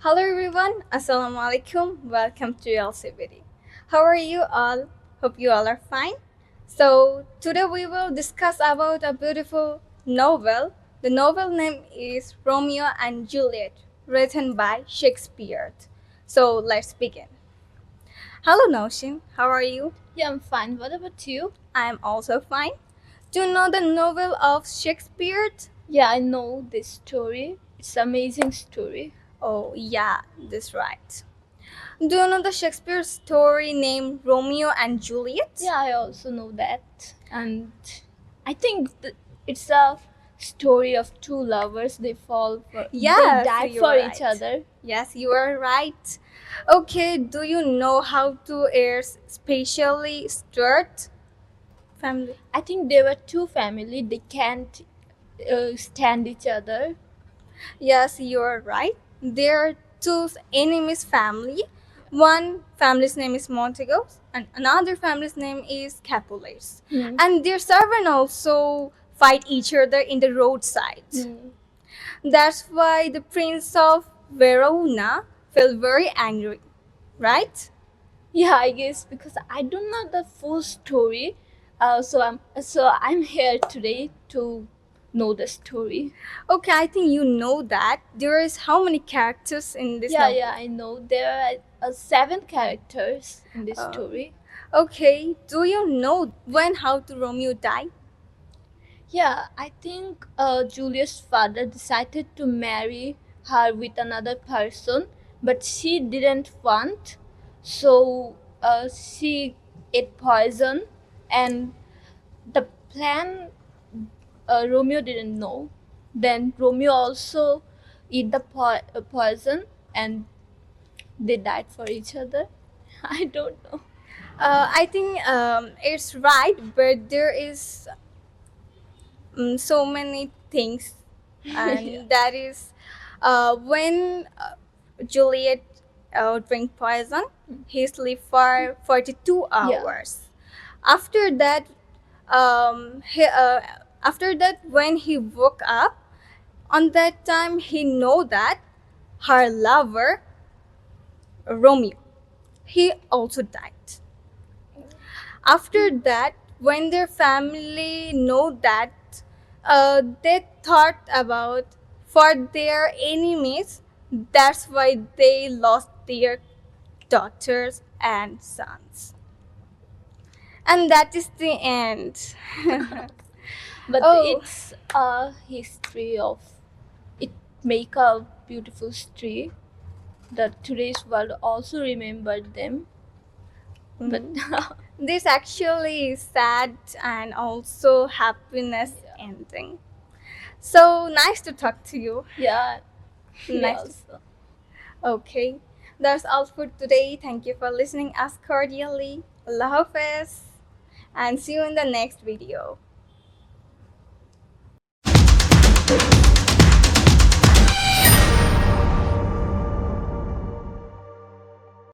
Hello everyone, Assalamu alaikum. Welcome to ELCbd. How are you all? Hope you all are fine. So today we will discuss about a beautiful novel. The novel name is Romeo and Juliet, written by Shakespeare. So let's begin. Hello Noshim, how are you? Yeah, I'm fine. What about you? I am also fine. Do you know the novel of Shakespeare? Yeah, I know this story. It's an amazing story. Oh yeah, that's right. Do you know the Shakespeare story named Romeo and Juliet? Yeah, I also know that. And I think it's a story of two lovers. They Yes, die you for are each right. other. Yes, you are right. Okay, do you know how to air spatially stirred family? I think there were two families. They can't stand each other. Yes, you are right. There are two enemies family. One family's name is Montegos and another family's name is Capulets. Hmm. And their servant also fight each other in the roadside. That's why the Prince of Verona felt very angry, right? Yeah, I guess because I don't know the full story. So I'm here today to know the story. Okay, I think you know that. There is how many characters in this Yeah, novel? yeah, I know. There are 7 characters in this Uh, story. Okay, do you know when how to Romeo died? Yeah, I think Julia's father decided to marry her with another person, but she didn't want. So she ate poison, and the plan Romeo didn't know. Then Romeo also eat the poison, and they died for each other. I don't know. I think it's right, but there is so many things, and Yeah. that is when Juliet drink poison, he sleep for 42 Yeah. hours. After that, after that, when he woke up, on that time he know that her lover Romeo, he also died. After that, when their family know that, they thought about for their enemies. That's why they lost their daughters and sons. And that is the end. But Oh, it's a history of it make a beautiful history that today's world also remembered them. But this actually is sad and also happiness ending. So nice to talk to you. yeah, me Nice to also. Okay, that's all for today. Thank you for listening us cordially. Allah Hafiz, and see you in the next video.